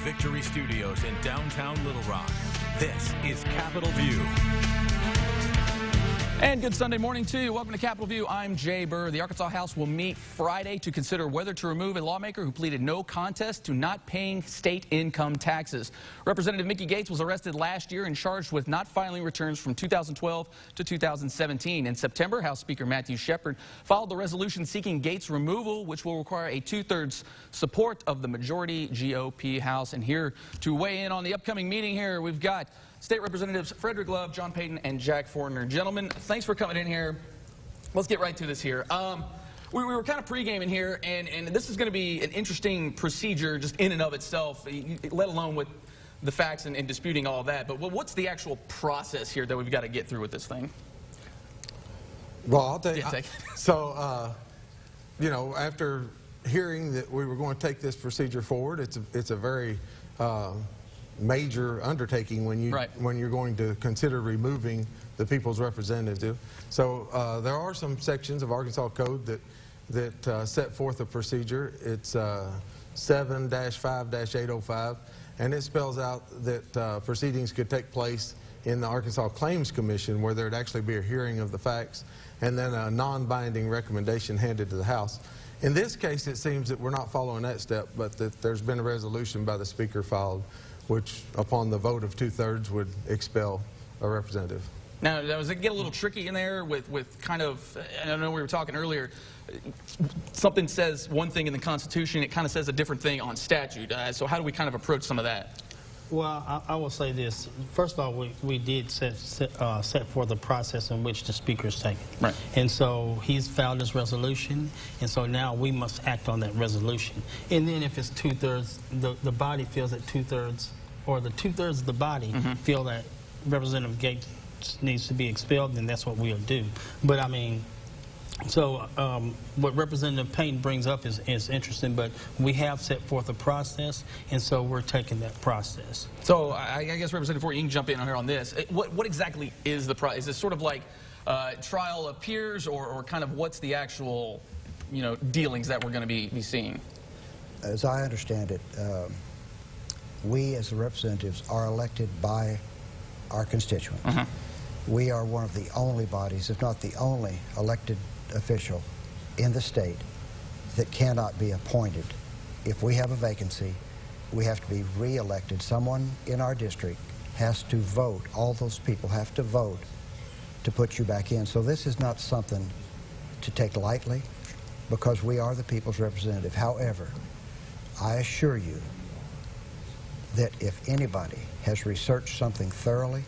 Victory Studios in downtown Little Rock, this is Capitol View. And good Sunday morning to you. Welcome to Capitol View. I'm Jay Burr. The Arkansas House will meet Friday to consider whether to remove a lawmaker who pleaded no contest to not paying state income taxes. Representative Mickey Gates was arrested last year and charged with not filing returns from 2012 to 2017. In September, House Speaker Matthew Shepard filed the resolution seeking Gates' removal, which will require a two-thirds support of the majority GOP House. And here to weigh in on the upcoming meeting here, we've got State Representatives Frederick Love, John Payton, and Jack Fortner. Gentlemen, thanks for coming in here. Let's get right to this here. We were kind of pre-gaming here, and this is going to be an interesting procedure just in and of itself, let alone with the facts and disputing all that. But what's the actual process here that we've got to get through with this thing? Well, I'll take Yeah, so, you know, after hearing that we were going to take this procedure forward, it's a very major undertaking when you're going to consider removing the people's representative. So there are some sections of Arkansas Code that set forth a procedure. It's 7-5-805, and it spells out that proceedings could take place in the Arkansas Claims Commission, where there'd actually be a hearing of the facts and then a non-binding recommendation handed to the House. In this case, it seems that we're not following that step, but that there's been a resolution by the Speaker filed, which, upon the vote of two-thirds, would expel a representative. Now, does it get a little tricky in there with kind of, I don't know, we were talking earlier, something says one thing in the Constitution, it kind of says a different thing on statute. So how do we kind of approach some of that? Well, I will say this. First of all, we did set forth the process in which the Speaker is taking. Right. And so he's filed this resolution, and so now we must act on that resolution. And then if it's two-thirds, the body feels that two-thirds, or the two-thirds of the body feel that Representative Gates needs to be expelled, then that's what we'll do. But I mean, so what Representative Payton brings up is interesting, but we have set forth a process, and so we're taking that process. So I guess, Representative Ford, you can jump in here on this. What exactly is the process? Is this sort of like trial of peers, or kind of what's the actual, you know, dealings that we're going to be seeing? As I understand it, we as the representatives are elected by our constituents. We are one of the only bodies, if not the only elected official in the state that cannot be appointed. If we have a vacancy, we have to be re-elected. Someone in our district has to vote. All those people have to vote to put you back in. So this is not something to take lightly, because we are the people's representative. However, I assure you that if anybody has researched something thoroughly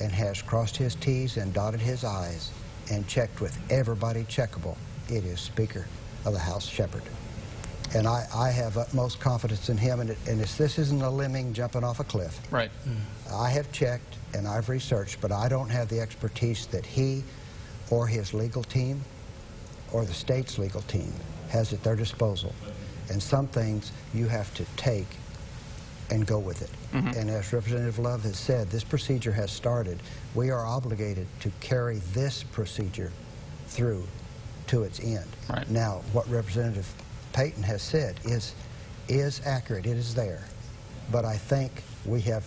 and has crossed his T's and dotted his I's and checked with everybody checkable, it is Speaker of the House Shepard. And I have utmost confidence in him, and this isn't a lemming jumping off a cliff. Right. I have checked and I've researched, but I don't have the expertise that he or his legal team or the state's legal team has at their disposal. And some things you have to take and go with it. And as Representative Love has said, this procedure has started. We are obligated to carry this procedure through to its end. Right. Now, what Representative Payton has said is accurate. It is there. But I think we have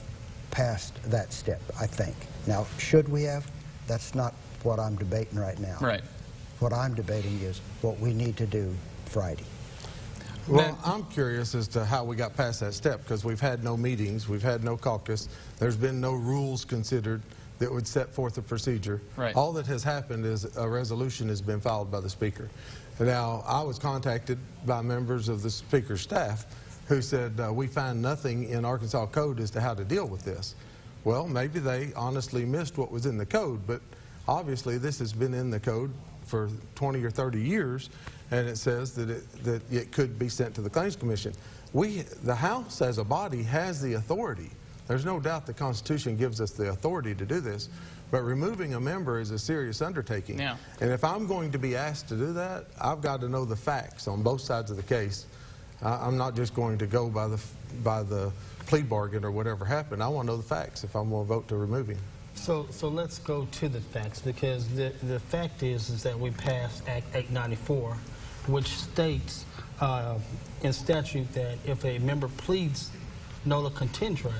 passed that step, I think. Now, should we have? That's not what I'm debating right now. Right. What I'm debating is what we need to do Friday. Well, I'm curious as to how we got past that step, because we've had no meetings, we've had no caucus, there's been no rules considered that would set forth a procedure. Right. All that has happened is a resolution has been filed by the Speaker. Now, I was contacted by members of the Speaker's staff who said, we find nothing in Arkansas Code as to how to deal with this. Well, maybe they honestly missed what was in the code, but obviously this has been in the code for 20 or 30 years, and it says that it could be sent to the Claims Commission. The House as a body has the authority. There's no doubt the Constitution gives us the authority to do this, but removing a member is a serious undertaking. Yeah. And if I'm going to be asked to do that, I've got to know the facts on both sides of the case. I'm not just going to go by the plea bargain or whatever happened. I want to know the facts if I'm going to vote to remove him. So let's go to the facts, because the fact is that we passed Act 894, which states in statute that if a member pleads nolo contendere,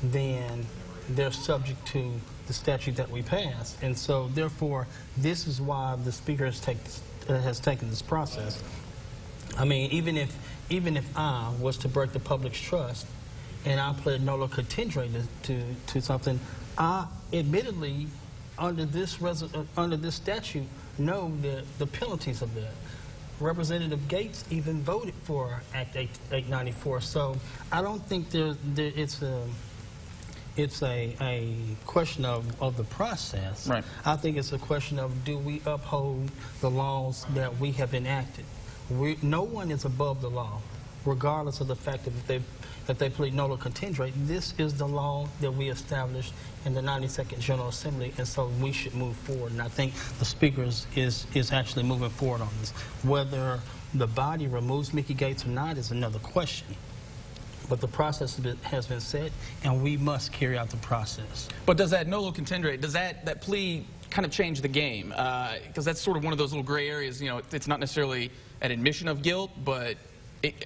then they're subject to the statute that we passed. And so, therefore, this is why the Speaker has taken this process. I mean, even if I was to break the public's trust and I pled nolo contendere to something, I admittedly, under this statute, know the penalties of that. Representative Gates even voted for Act 894. So I don't think it's a question of the process. Right. I think it's a question of, do we uphold the laws that we have enacted? No one is above the law, regardless of the fact that they plead nolo contendere. This is the law that we established in the 92nd General Assembly, and so we should move forward. And I think the Speaker is actually moving forward on this. Whether the body removes Mickey Gates or not is another question. But the process has been set, and we must carry out the process. But does that nolo contendere, does that plea kind of change the game? Because that's sort of one of those little gray areas. You know, it's not necessarily an admission of guilt, but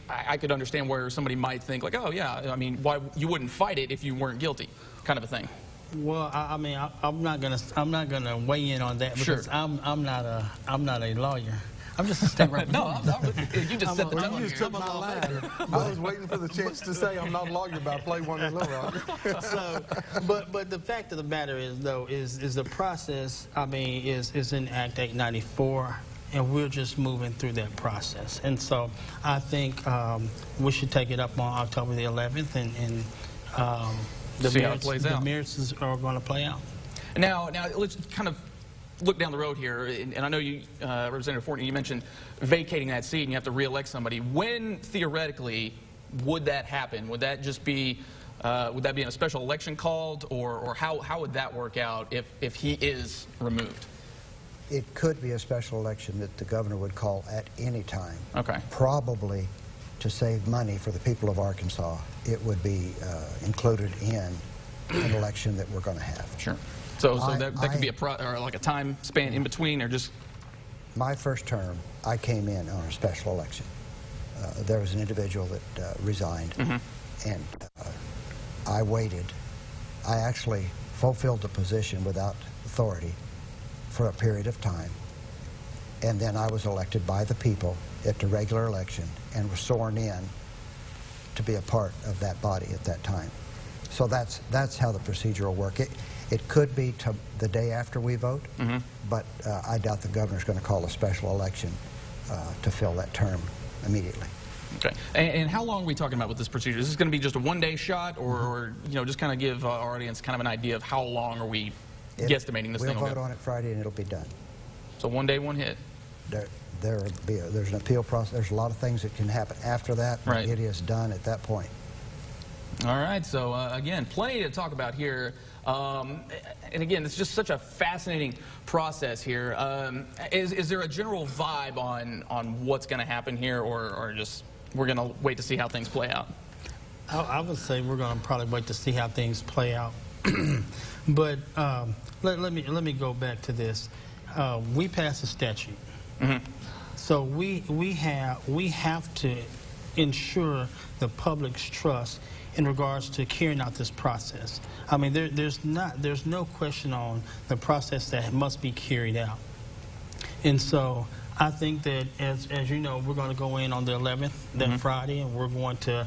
I could understand where somebody might think, like, oh yeah, I mean, why you wouldn't fight it if you weren't guilty, kind of a thing. Well, I mean, I'm not gonna weigh in on that because Sure. I'm not a lawyer. I'm just a state representative. No, you just set the tone You here. took my line. I was waiting for the chance to say I'm not a lawyer, but I play one in Little Rock. So, but the fact of the matter is, though, is the process, I mean, is in Act 894, and we're just moving through that process. And so I think we should take it up on October the 11th, and the merits are going to play out. Now let's kind of look down the road here, and I know you, Representative Fortney, you mentioned vacating that seat and you have to re-elect somebody. When, theoretically, would that happen? Would that just be, would that be in a special election called, or how would that work out if he is removed? It could be a special election that the governor would call at any time. Okay. Probably to save money for the people of Arkansas, it would be included in an election that we're going to have. Sure. So that could be like a time span in between, or just... My first term, I came in on a special election. There was an individual that resigned, and I waited. I actually fulfilled the position without authority for a period of time, and then I was elected by the people at the regular election and was sworn in to be a part of that body at that time. So that's how the procedure will work. It could be the day after we vote, but I doubt the governor's going to call a special election to fill that term immediately. Okay. And how long are we talking about with this procedure? Is this going to be just a one-day shot, or you know, just kind of give our audience kind of an idea of how long are we guesstimating this thing will go? We'll vote on it Friday and it'll be done. So one day, one hit. There's an appeal process. There's a lot of things that can happen after that, but right. It is done at that point. All right, so again, plenty to talk about here. And again, it's just such a fascinating process here. Is there a general vibe on what's going to happen here, or just we're going to wait to see how things play out? I would say we're going to probably wait to see how things play out. But let me go back to this. We passed a statute, so we have to ensure the public's trust in regards to carrying out this process. I mean, there's no question on the process that must be carried out. And so I think that, as you know, we're going to go in on the 11th, that Friday, and we're going to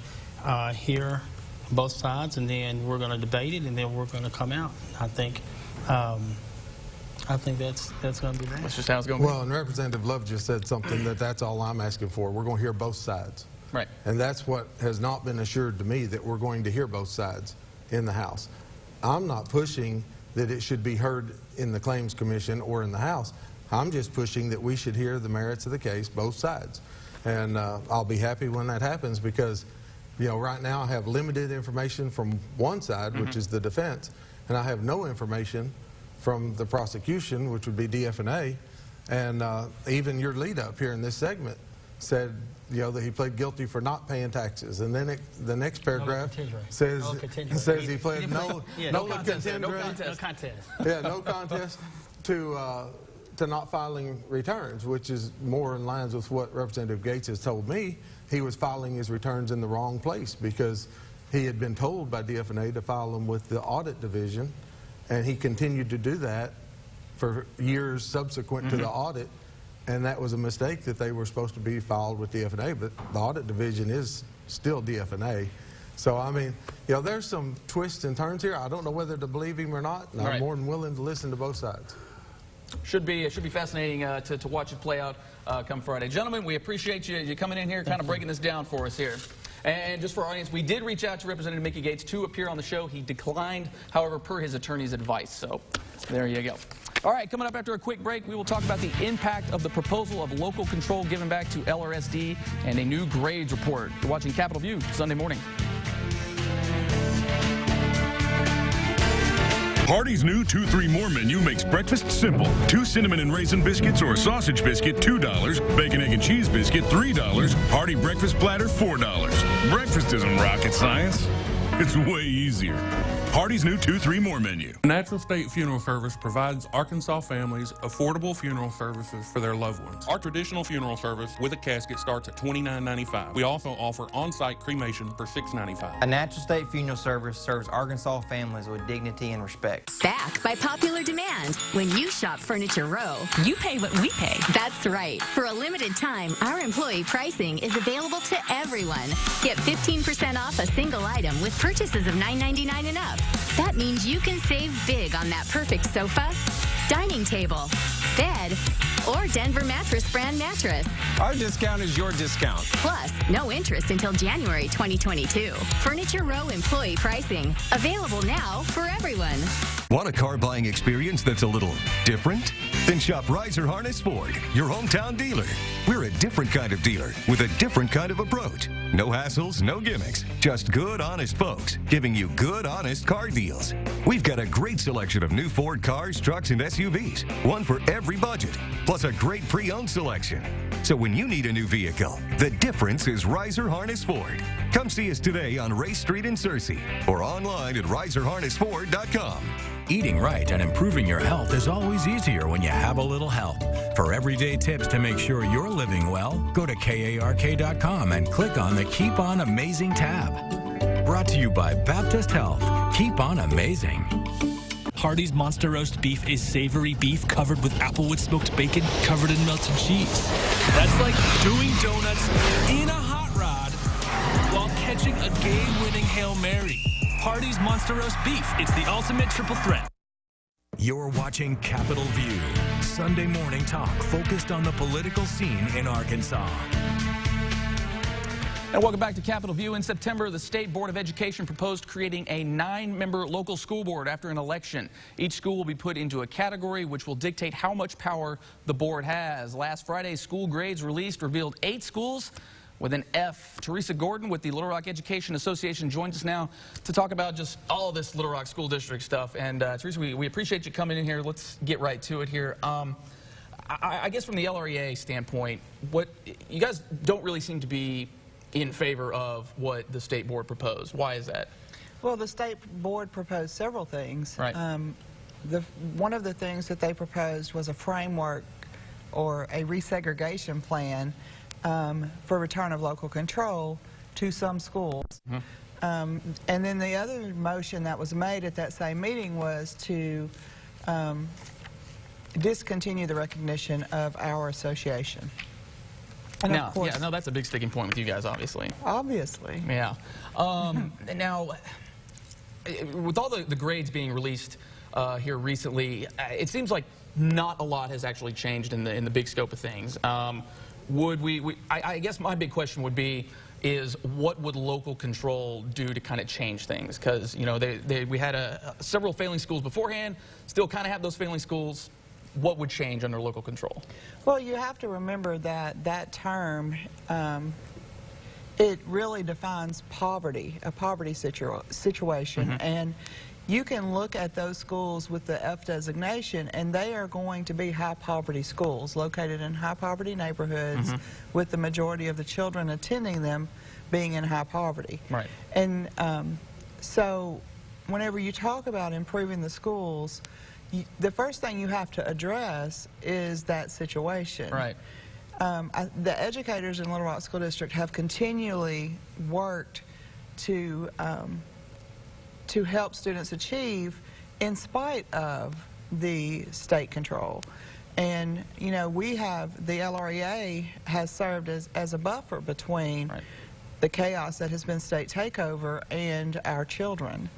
hear both sides, and then we're going to debate it, and then we're going to come out. I think that's going to be that. That's just how it's going to be. Well, and Representative Love just said something that's all I'm asking for. We're going to hear both sides. Right. And that's what has not been assured to me, that we're going to hear both sides in the House. I'm not pushing that it should be heard in the Claims Commission or in the House. I'm just pushing that we should hear the merits of the case, both sides. And I'll be happy when that happens, because, you know, right now I have limited information from one side, which is the defense, and I have no information from the prosecution, which would be DF&A. And even your lead up here in this segment said, you know, that he pled guilty for not paying taxes, and then the next paragraph says he pled no contest to not filing returns, which is more in line with what Representative Gates has told me. He was filing his returns in the wrong place, because he had been told by DFNA to file them with the audit division, and he continued to do that for years subsequent to the audit, and that was a mistake that they were supposed to be filed with DFNA, but the audit division is still DFNA. So, I mean, you know, there's some twists and turns here. I don't know whether to believe him or not, and I'm more than willing to listen to both sides. Should be fascinating to watch it play out come Friday. Gentlemen, we appreciate you coming in here, kind of breaking this down for us here. And just for our audience, we did reach out to Representative Mickey Gates to appear on the show. He declined, however, per his attorney's advice. So there you go. All right, coming up after a quick break, we will talk about the impact of the proposal of local control given back to LRSD and a new grades report. You're watching Capitol View Sunday morning. Hardee's new 2-3 More menu makes breakfast simple. 2 cinnamon and raisin biscuits or a sausage biscuit, $2. Bacon, egg, and cheese biscuit, $3. Hearty breakfast platter, $4. Breakfast isn't rocket science. It's way easier. Hardee's new 2-3 More menu. Natural State Funeral Service provides Arkansas families affordable funeral services for their loved ones. Our traditional funeral service with a casket starts at $29.95. We also offer on-site cremation for $6.95. A Natural State Funeral Service serves Arkansas families with dignity and respect. Back by popular demand. When you shop Furniture Row, you pay what we pay. That's right. For a limited time, our employee pricing is available to everyone. Get 15% off a single item with purchases of $9.99 and up. That means you can save big on that perfect sofa, dining table, bed, or Denver Mattress brand mattress. Our discount is your discount. Plus, no interest until January 2022. Furniture Row employee pricing. Available now for everyone. Want a car buying experience that's a little different? Then shop Riser Harness Ford, your hometown dealer. We're a different kind of dealer with a different kind of approach. No hassles, no gimmicks. Just good, honest folks giving you good, honest car deals. We've got a great selection of new Ford cars, trucks, and SUVs. One for every budget. Plus a great pre-owned selection. So when you need a new vehicle, the difference is Riser Harness Ford. Come see us today on Race Street in Searcy or online at riserharnessford.com. Eating right and improving your health is always easier when you have a little help. For everyday tips to make sure you're living well, go to KARK.com and click on the Keep On Amazing tab. Brought to you by Baptist Health. Keep on amazing. Hardee's Monster Roast Beef is savory beef covered with applewood smoked bacon covered in melted cheese. That's like doing donuts in a hot rod while catching a game-winning Hail Mary. Hardee's Monster Roast Beef. It's the ultimate triple threat. You're watching Capitol View, Sunday morning talk focused on the political scene in Arkansas. And welcome back to Capitol View. In September, the State Board of Education proposed creating a 9-member local school board after an election. Each school will be put into a category which will dictate how much power the board has. Last Friday's school grades released revealed 8 schools with an F. Teresa Gordon with the Little Rock Education Association joins us now to talk about just all of this Little Rock School District stuff. And Teresa, we appreciate you coming in here. Let's get right to it here. I guess from the LREA standpoint, what you guys don't really seem to be in favor of what the state board proposed. Why is that? Well, the state board proposed several things. Right. One of the things that they proposed was a framework or a resegregation plan for return of local control to some schools. And then the other motion that was made at that same meeting was to discontinue the recognition of our association. And now, of course, yeah, no, that's a big sticking point with you guys, obviously. Obviously. Yeah. Now, with all the grades being released here recently, it seems like not a lot has actually changed in the big scope of things. I guess my big question would be, is what would local control do to kind of change things? Because, you know, we had several failing schools beforehand, still kind of have those failing schools. What would change under local control? Well, you have to remember that that term, it really defines poverty, a poverty situation. And you can look at those schools with the F designation, and they are going to be high-poverty schools located in high-poverty neighborhoods with the majority of the children attending them being in high poverty. Right. And so whenever you talk about improving the schools, the first thing you have to address is that situation. Right. The educators in Little Rock School District have continually worked to help students achieve in spite of the state control. And, you know, we have, the LREA has served as a buffer between the chaos that has been state takeover and our children.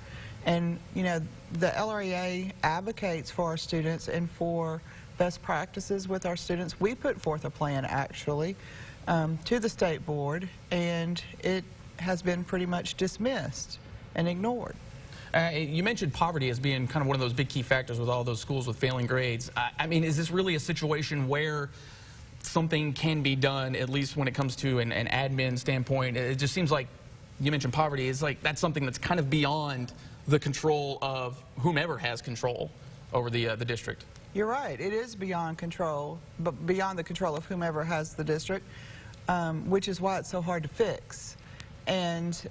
And, you know, the LREA advocates for our students and for best practices with our students. We put forth a plan, actually, to the state board, and it has been pretty much dismissed and ignored. You mentioned poverty as being kind of one of those big key factors with all those schools with failing grades. I mean, is this really a situation where something can be done, at least when it comes to an admin standpoint? It just seems like, you mentioned poverty, it's like that's something that's kind of beyond the control of whomever has control over the district. You're right. It is beyond control, but beyond the control of whomever has the district, which is why it's so hard to fix. And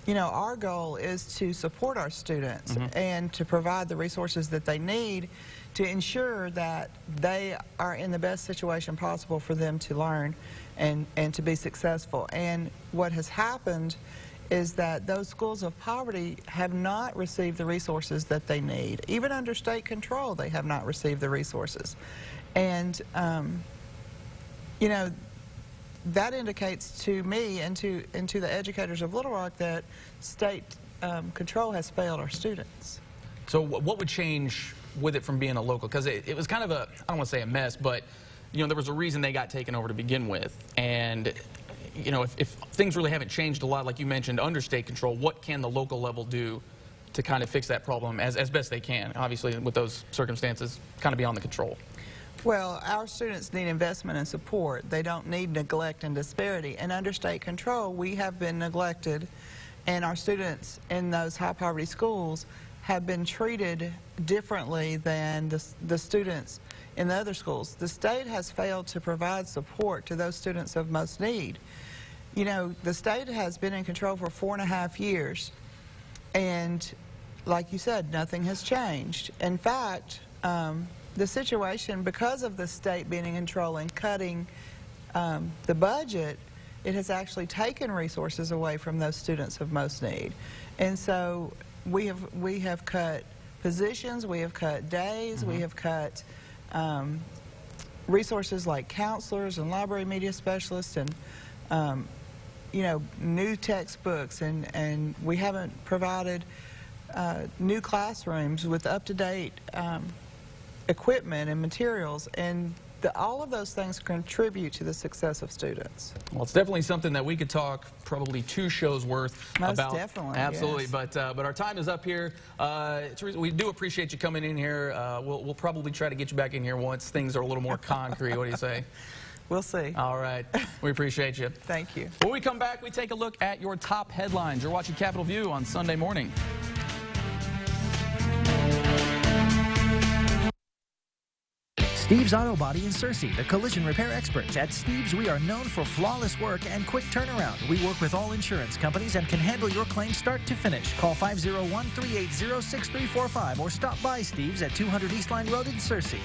you know, our goal is to support our students and to provide the resources that they need to ensure that they are in the best situation possible for them to learn and to be successful. And what has happened is that those schools of poverty have not received the resources that they need. Even under state control, they have not received the resources. And, you know, that indicates to me and to the educators of Little Rock that state control has failed our students. So what would change with it from being a local? Because it was kind of a, I don't want to say a mess, but you know, there was a reason they got taken over to begin with. And you know, if things really haven't changed a lot, like you mentioned, under state control, what can the local level do to kind of fix that problem as best they can? Obviously, with those circumstances kind of beyond the control. Well, our students need investment and support. They don't need neglect and disparity. And under state control, we have been neglected, and our students in those high poverty schools have been treated differently than the students in the other schools. The state has failed to provide support to those students of most need. You know, the state has been in control for 4.5 years, and like you said, nothing has changed. In fact, the situation, because of the state being in control and cutting the budget, it has actually taken resources away from those students of most need. And so we have cut positions, we have cut days, we have cut resources like counselors and library media specialists and you know, new textbooks, and we haven't provided new classrooms with up-to-date equipment and materials, and all of those things contribute to the success of students. Well, it's definitely something that we could talk probably 2 shows worth about. Most definitely. Absolutely, yes. But our time is up here. Teresa, we do appreciate you coming in here. We'll probably try to get you back in here once things are a little more concrete. What do you say? We'll see. All right. We appreciate you. Thank you. When we come back, we take a look at your top headlines. You're watching Capitol View on Sunday morning. Steve's Auto Body in Searcy, the collision repair experts. At Steve's, we are known for flawless work and quick turnaround. We work with all insurance companies and can handle your claim start to finish. Call 501-380-6345 or stop by Steve's at 200 East Line Road in Searcy.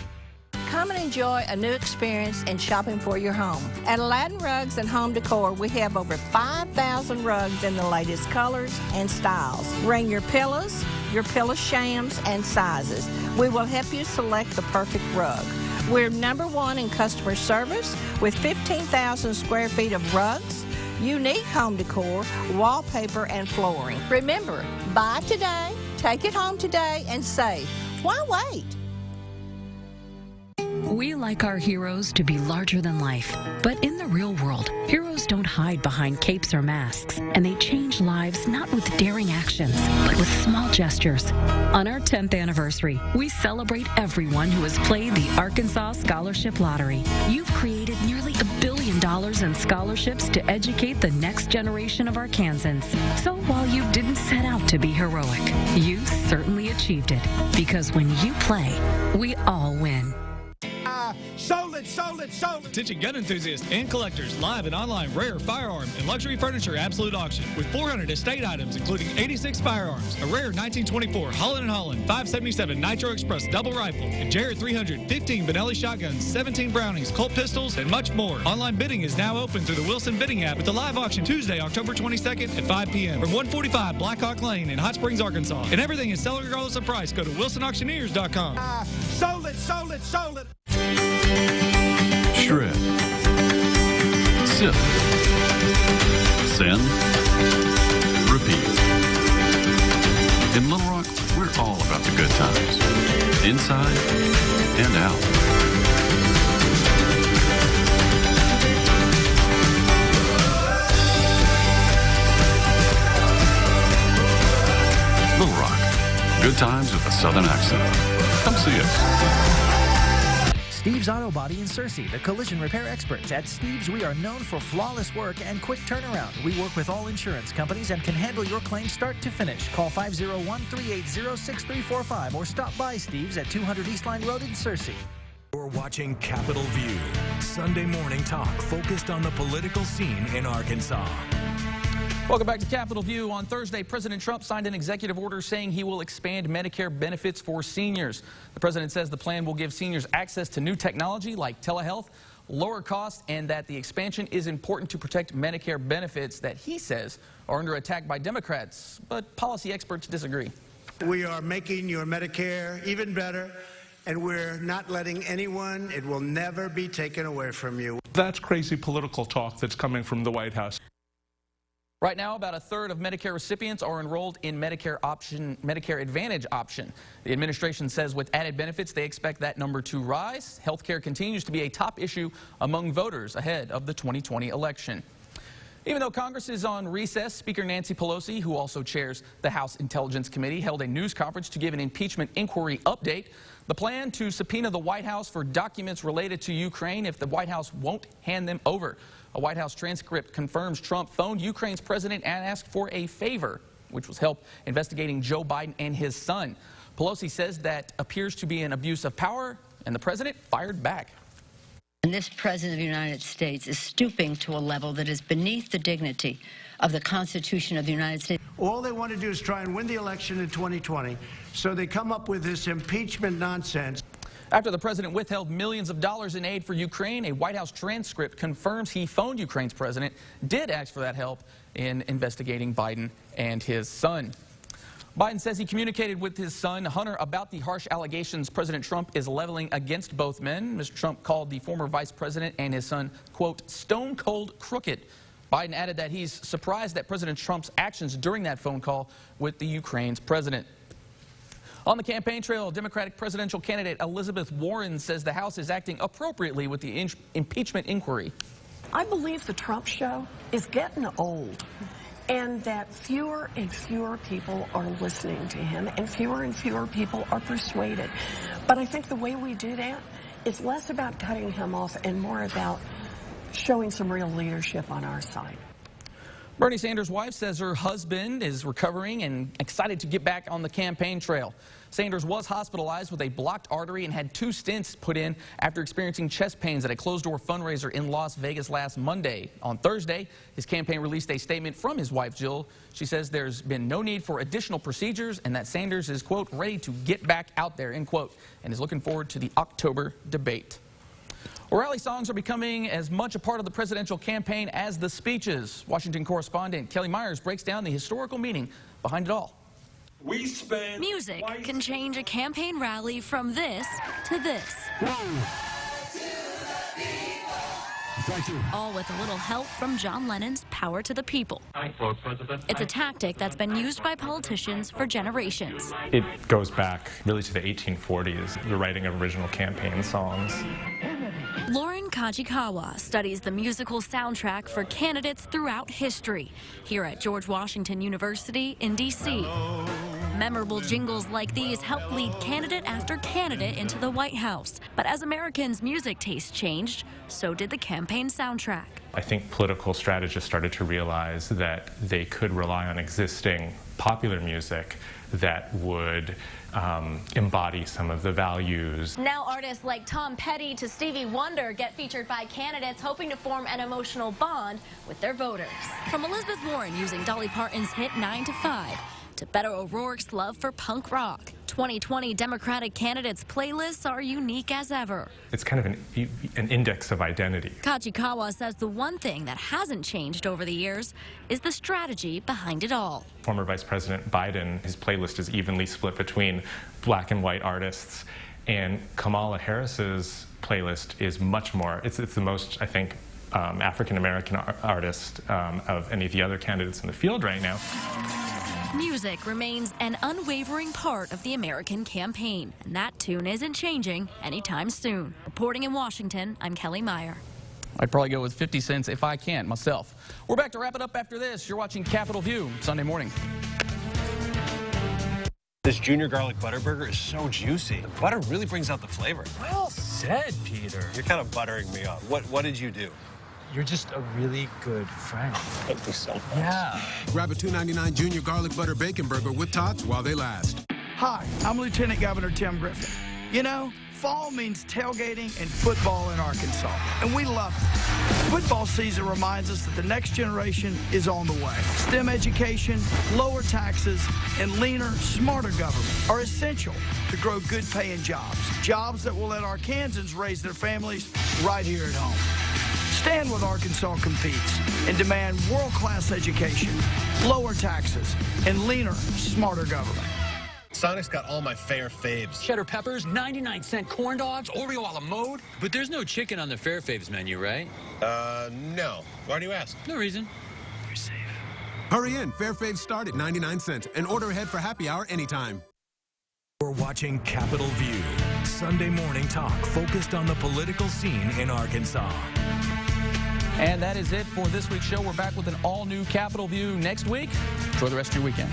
Come and enjoy a new experience in shopping for your home. At Aladdin Rugs and Home Decor, we have over 5,000 rugs in the latest colors and styles. Bring your pillows, your pillow shams, and sizes. We will help you select the perfect rug. We're #1 in customer service with 15,000 square feet of rugs, unique home decor, wallpaper, and flooring. Remember, buy today, take it home today, and save. Why wait? We like our heroes to be larger than life, but in the real world, heroes don't hide behind capes or masks, and they change lives not with daring actions, but with small gestures. On our 10th anniversary, we celebrate everyone who has played the Arkansas Scholarship Lottery. You've created nearly $1 billion in scholarships to educate the next generation of Arkansans. So while you didn't set out to be heroic, you certainly achieved it, because when you play, we all win. Sold it, sold it, sold it. Attention gun enthusiasts and collectors, live and online rare firearm and luxury furniture absolute auction with 400 estate items, including 86 firearms, a rare 1924 Holland & Holland 577 Nitro Express double rifle, a Jarrett 300, 15 Benelli shotguns, 17 Brownings, Colt pistols, and much more. Online bidding is now open through the Wilson Bidding app with the live auction Tuesday, October 22nd at 5 p.m. from 145 Blackhawk Lane in Hot Springs, Arkansas. And everything is selling regardless of price. Go to wilsonauctioneers.com. Sold it, sold it, sold it. Shred. Sip. Send. Repeat. In Little Rock, we're all about the good times. Inside and out. Little Rock. Good times with a southern accent. Come see us. Steve's Auto Body in Searcy, the collision repair experts. At Steve's, we are known for flawless work and quick turnaround. We work with all insurance companies and can handle your claim start to finish. Call 501-380-6345 or stop by Steve's at 200 East Line Road in Searcy. You're watching Capitol View, Sunday morning talk focused on the political scene in Arkansas. Welcome back to Capitol View. On Thursday, President Trump signed an executive order saying he will expand Medicare benefits for seniors. The president says the plan will give seniors access to new technology like telehealth, lower costs, and that the expansion is important to protect Medicare benefits that he says are under attack by Democrats. But policy experts disagree. We are making your Medicare even better, and we're not letting anyone, it will never be taken away from you. That's crazy political talk that's coming from the White House. Right now, about a third of Medicare recipients are enrolled in Medicare Advantage option. The administration says with added benefits, they expect that number to rise. Health care continues to be a top issue among voters ahead of the 2020 election. Even though Congress is on recess, Speaker Nancy Pelosi, who also chairs the House Intelligence Committee, held a news conference to give an impeachment inquiry update. The plan to subpoena the White House for documents related to Ukraine if the White House won't hand them over. A White House transcript confirms Trump phoned Ukraine's president and asked for a favor, which was help investigating Joe Biden and his son. Pelosi says that appears to be an abuse of power, and the president fired back. And this president of the United States is stooping to a level that is beneath the dignity of the Constitution of the United States. All they want to do is try and win the election in 2020, so they come up with this impeachment nonsense. After the president withheld millions of dollars in aid for Ukraine, a White House transcript confirms he phoned Ukraine's president, did ask for that help in investigating Biden and his son. Biden says he communicated with his son, Hunter, about the harsh allegations President Trump is leveling against both men. Mr. Trump called the former vice president and his son, quote, stone cold crooked. Biden added that he's surprised at President Trump's actions during that phone call with the Ukraine's president. On the campaign trail, Democratic presidential candidate Elizabeth Warren says the House is acting appropriately with the impeachment inquiry. I believe the Trump show is getting old, and that fewer and fewer people are listening to him, and fewer people are persuaded. But I think the way we do that is less about cutting him off and more about showing some real leadership on our side. Bernie Sanders' wife says her husband is recovering and excited to get back on the campaign trail. Sanders was hospitalized with a blocked artery and had 2 stents put in after experiencing chest pains at a closed-door fundraiser in Las Vegas last Monday. On Thursday, his campaign released a statement from his wife, Jill. She says there's been no need for additional procedures and that Sanders is, quote, ready to get back out there, end quote, and is looking forward to the October debate. Rally songs are becoming as much a part of the presidential campaign as the speeches. Washington correspondent Kelly Myers breaks down the historical meaning behind it all. Music can change a campaign rally from this to this. All with a little help from John Lennon's Power to the People. It's a tactic that's been used by politicians for generations. It goes back really to the 1840s, the writing of original campaign songs. Lauren Kajikawa studies the musical soundtrack for candidates throughout history here at George Washington University in D.C. Memorable jingles like these helped lead candidate after candidate into the White House. But as Americans' music tastes changed, so did the campaign soundtrack. I think political strategists started to realize that they could rely on existing popular music that would embody some of the values. Now artists like Tom Petty to Stevie Wonder get featured by candidates hoping to form an emotional bond with their voters. From Elizabeth Warren using Dolly Parton's hit 9 to 5 to Beto O'Rourke's love for punk rock, 2020 Democratic candidates' playlists are unique as ever. It's kind of an index of identity. Kachikawa says the one thing that hasn't changed over the years is the strategy behind it all. Former Vice President Biden, his playlist is evenly split between black and white artists, and Kamala Harris's playlist is much more, it's the most, I think, African-American artist of any of the other candidates in the field right now. Music remains an unwavering part of the American campaign, and that tune isn't changing anytime soon. Reporting in Washington, I'm Kelly Meyer. I'd probably go with 50 cents if I can myself. We're back to wrap it up after this. You're watching Capitol View Sunday morning. This junior garlic butter burger is so juicy. The butter really brings out the flavor. Well said, Peter. You're kind of buttering me up. What did you do? You're just a really good friend. Thank you so much. Yeah. Grab a $2.99 junior garlic butter bacon burger with tots while they last. Hi, I'm Lieutenant Governor Tim Griffin. You know, fall means tailgating and football in Arkansas, and we love it. Football season reminds us that the next generation is on the way. STEM education, lower taxes, and leaner, smarter government are essential to grow good-paying jobs. Jobs that will let Arkansans raise their families right here at home. Stand with Arkansas Competes and demand world-class education, lower taxes, and leaner, smarter government. Sonic's got all my fair faves. Cheddar peppers, 99-cent corn dogs, Oreo a la mode. But there's no chicken on the Fair Faves menu, right? No. Why do you ask? No reason. You're safe. Hurry in. Fair faves start at 99 cents and order ahead for happy hour anytime. We're watching Capitol View, Sunday morning talk focused on the political scene in Arkansas. And that is it for this week's show. We're back with an all-new Capitol View next week. Enjoy the rest of your weekend.